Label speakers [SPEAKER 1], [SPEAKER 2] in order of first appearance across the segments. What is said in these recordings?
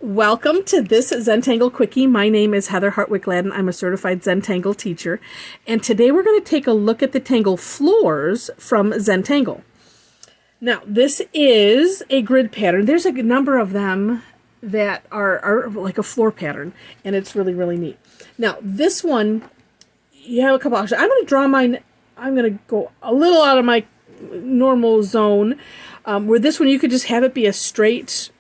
[SPEAKER 1] Welcome to this Zentangle Quickie. My name is Heather Hartwick Gladden. I'm a certified Zentangle teacher. And today we're going to take a look at the tangle Florz from Zentangle. Now, this is a grid pattern. There's a number of them that are like a floor pattern, and it's really, really neat. Now, this one, you have a couple options. I'm going to draw mine. I'm going to go a little out of my normal zone, where this one you could just have it be a straight,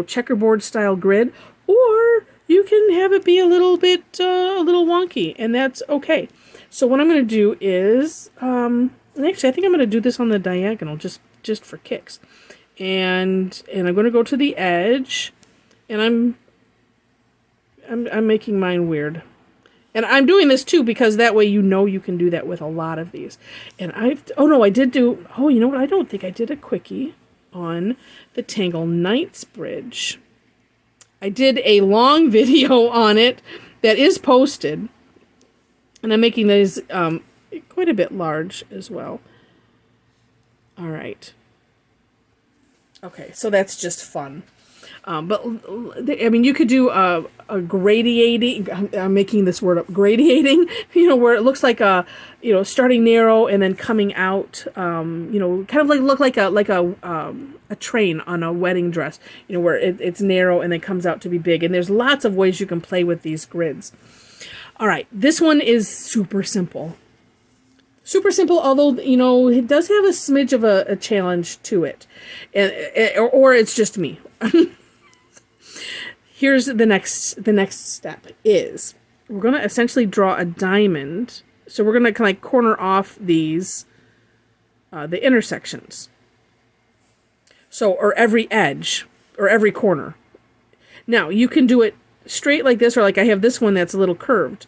[SPEAKER 1] checkerboard style grid, or you can have it be a little bit, a little wonky, and that's okay. So what I'm going to do is, and actually I think I'm going to do this on the diagonal just for kicks. And I'm going to go to the edge, and I'm making mine weird. And I'm doing this too because that way you can do that with a lot of these. And you know what? I don't think I did a quickie on the Tangle Knightsbridge. I did a long video on it that is posted, and I'm making these quite a bit large as well. All right. Okay, so that's just fun. But I mean, you could do a gradiating. I'm making this word up. Gradiating, where it looks like a, starting narrow and then coming out. Kind of look like a train on a wedding dress. Where it's narrow and then comes out to be big. And there's lots of ways you can play with these grids. All right, this one is super simple. Super simple, although, it does have a smidge of a challenge to it. Or it's just me. Here's the next step is we're going to essentially draw a diamond. So we're going to kind of corner off these, the intersections. So, or every edge, or every corner. Now, you can do it straight like this, or like I have this one that's a little curved.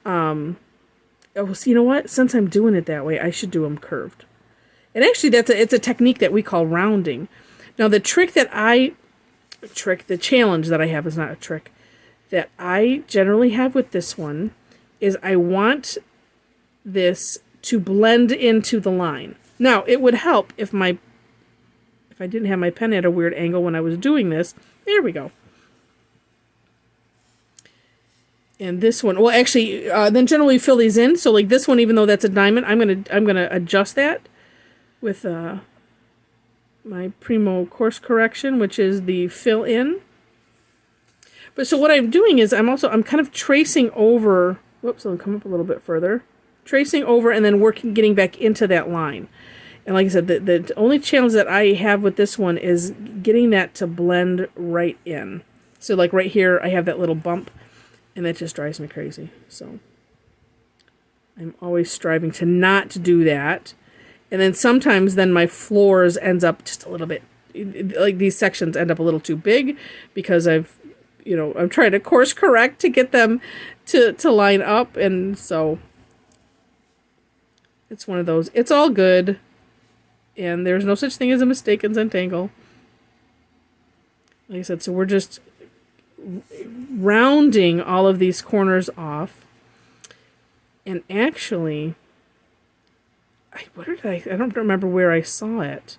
[SPEAKER 1] So you know what? Since I'm doing it that way, I should do them curved. And actually, it's a technique that we call rounding. Now, the challenge that I have is not a trick, that I generally have with this one is I want this to blend into the line. Now, it would help if I didn't have my pen at a weird angle when I was doing this. There we go. And this one, well, actually, then generally fill these in. So like this one, even though that's a diamond, I'm gonna adjust that with my Primo course correction, which is the fill in. But so what I'm doing is I'm kind of tracing over. Whoops, I'll come up a little bit further. Tracing over and then getting back into that line. And like I said, the only challenge that I have with this one is getting that to blend right in. So like right here, I have that little bump. And that just drives me crazy. So I'm always striving to not do that. And then sometimes my Florz ends up just a little bit, like these sections end up a little too big because I'm trying to course correct to get them to line up. And so it's one of those. It's all good. And there's no such thing as a mistake in Zentangle. Like I said, so we're just rounding all of these corners off. And actually, I don't remember where I saw it,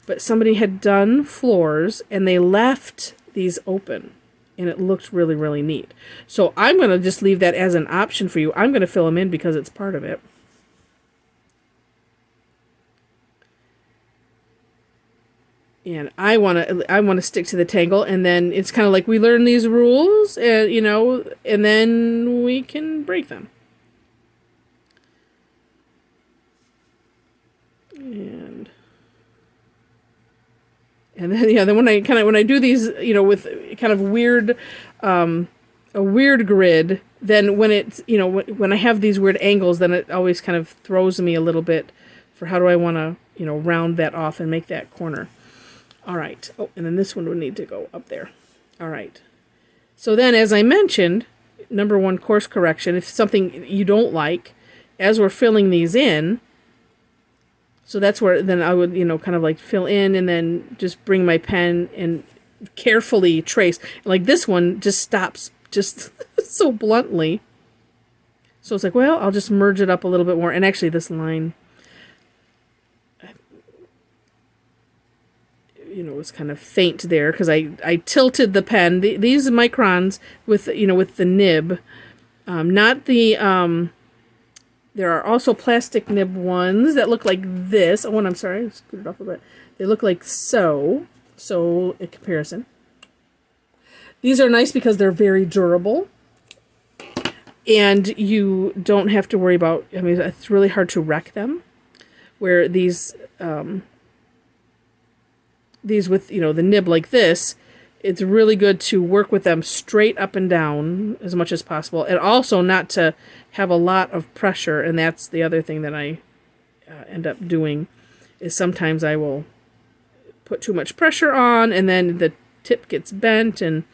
[SPEAKER 1] but somebody had done Florz and they left these open and it looked really, really neat. So I'm going to just leave that as an option for you. I'm going to fill them in because it's part of it. And I want to stick to the tangle, and then it's kind of like we learn these rules, and and then we can break them. And then when I do these, with kind of weird, a weird grid, then when it's when I have these weird angles, then it always kind of throws me a little bit for how do I want to round that off and make that corner. All right. Oh, and then this one would need to go up there. All right. So then, as I mentioned, number one, course correction. If something you don't like, as we're filling these in, so that's where then I would, kind of like fill in and then just bring my pen and carefully trace. Like this one just stops just so bluntly. So it's like, well, I'll just merge it up a little bit more. And actually this line, was kind of faint there because I tilted the pen. These microns with, with the nib, not the, there are also plastic nib ones that look like this. Oh, and I'm sorry, I scooted off a bit. They look like so in comparison. These are nice because they're very durable. And you don't have to worry about, it's really hard to wreck them. Where these with, the nib like this, it's really good to work with them straight up and down as much as possible. And also not to have a lot of pressure. And that's the other thing that I end up doing, is sometimes I will put too much pressure on and then the tip gets bent, and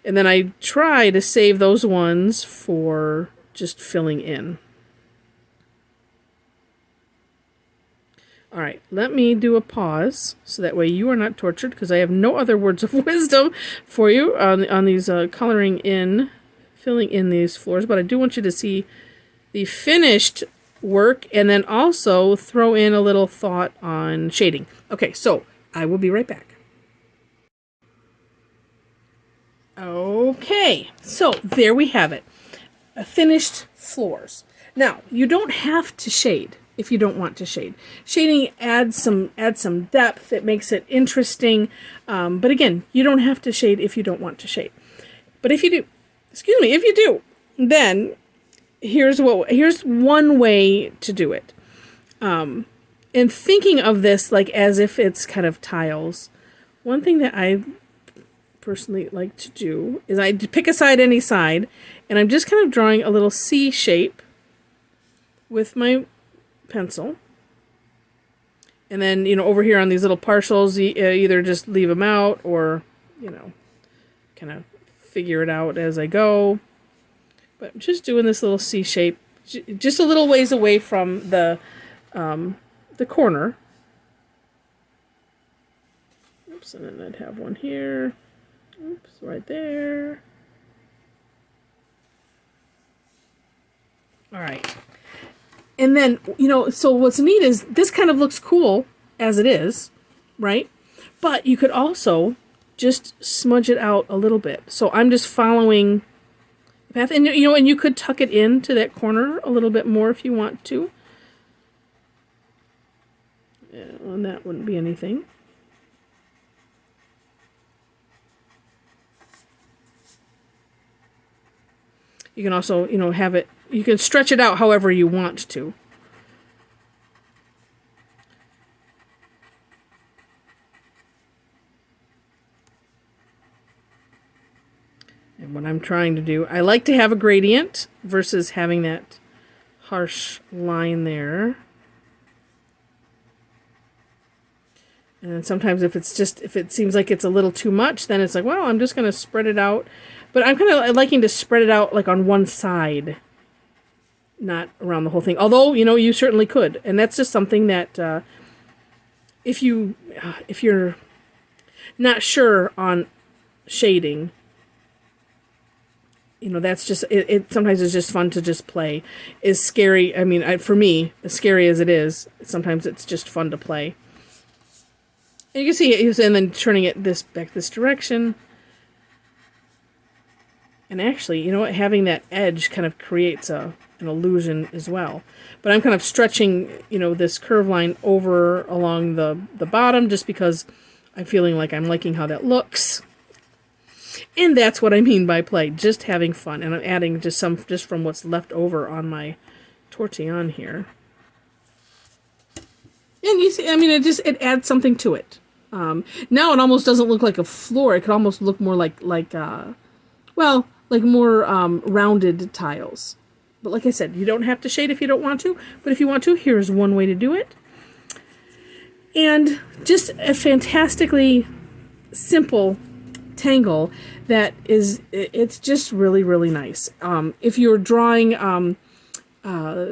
[SPEAKER 1] then I try to save those ones for just filling in. All right, let me do a pause so that way you are not tortured, because I have no other words of wisdom for you on these filling in these floors. But I do want you to see the finished work and then also throw in a little thought on shading. Okay, so I will be right back. Okay, so there we have it. Finished floors. Now, you don't have to shade if you don't want to shade. Shading adds some depth. It makes it interesting. But again, you don't have to shade if you don't want to shade. But if you do, then here's one way to do it. And thinking of this like as if it's kind of tiles, one thing that I personally like to do is I pick a side, any side, and I'm just kind of drawing a little C shape with my pencil. And then, over here on these little partials, either just leave them out or, kind of figure it out as I go. But I'm just doing this little C shape, just a little ways away from the corner. Oops, and then I'd have one here. Oops, right there. All right. And then, so what's neat is this kind of looks cool as it is, right? But you could also just smudge it out a little bit. So I'm just following the path. And, and you could tuck it into that corner a little bit more if you want to. Yeah, well, that wouldn't be anything. You can also, have it, you can stretch it out however you want to. And what I'm trying to do, I like to have a gradient versus having that harsh line there. And sometimes if it seems like it's a little too much, then it's like, well, I'm just going to spread it out. But I'm kind of liking to spread it out like on one side, not around the whole thing. Although, you certainly could. And that's just something that if you're not sure on shading, that's just, it sometimes it's just fun to just play. Is scary. I mean, for me, as scary as it is, sometimes it's just fun to play. And you can see it, and then turning it back this direction. And actually, having that edge kind of creates an illusion as well. But I'm kind of stretching, this curve line over along the bottom just because I'm feeling like I'm liking how that looks. And that's what I mean by play, just having fun. And I'm adding just from what's left over on my tortillon here. And you see, it adds something to it. Now it almost doesn't look like a floor. It could almost look more like more rounded tiles. But like I said, you don't have to shade if you don't want to. But if you want to, here's one way to do it. And just a fantastically simple tangle that it's just really, really nice. If you're drawing,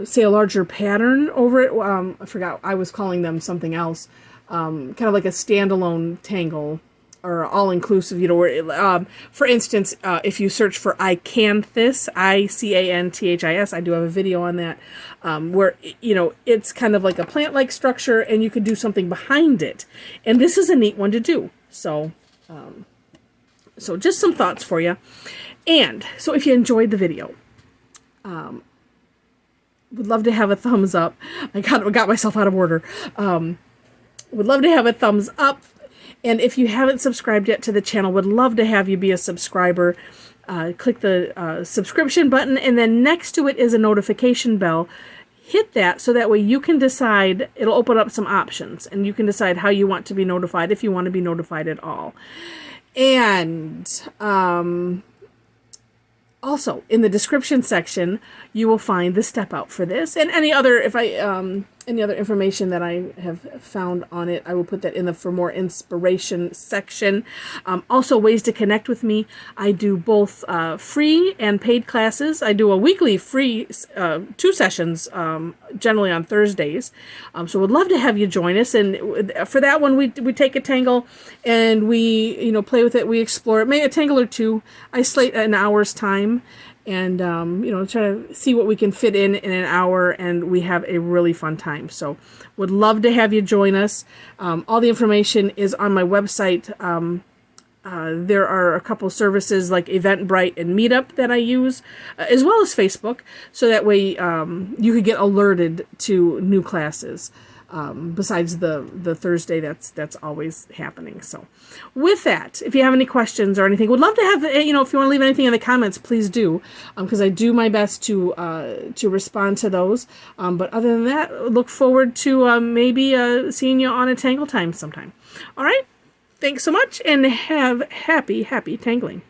[SPEAKER 1] say, a larger pattern over it, I forgot, I was calling them something else, kind of like a standalone tangle. are all inclusive, you know, where, for instance, if you search for Icanthus, Icanthis, I do have a video on that, where, you know, it's kind of like a plant-like structure and you could do something behind it. And this is a neat one to do. So, so just some thoughts for you. And so if you enjoyed the video, would love to have a thumbs up. I got myself out of order. Would love to have a thumbs up. And if you haven't subscribed yet to the channel, would love to have you be a subscriber. Click the subscription button, and then next to it is a notification bell. Hit that so that way you can decide, it'll open up some options, and you can decide how you want to be notified, if you want to be notified at all. And also, in the description section, you will find the step out for this and any other, any other information that I have found on it. I will put that in the For More Inspiration section. Also, ways to connect with me. I do both free and paid classes. I do a weekly free 2 sessions, generally on Thursdays. So would love to have you join us. And for that one, we take a tangle and we, you know, play with it. We explore it. Maybe a tangle or 2. I slate an hour's time. And, you know, try to see what we can fit in an hour, and we have a really fun time. So would love to have you join us. All the information is on my website. There are a couple services like Eventbrite and Meetup that I use, as well as Facebook, so that way you could get alerted to new classes. Besides the Thursday that's always happening. So with that, if you have any questions or anything, would love to have, you know, if you want to leave anything in the comments, please do, because I do my best to respond to those. But other than that, look forward to maybe seeing you on a Tangle Time sometime. All right, thanks so much, and have happy tangling.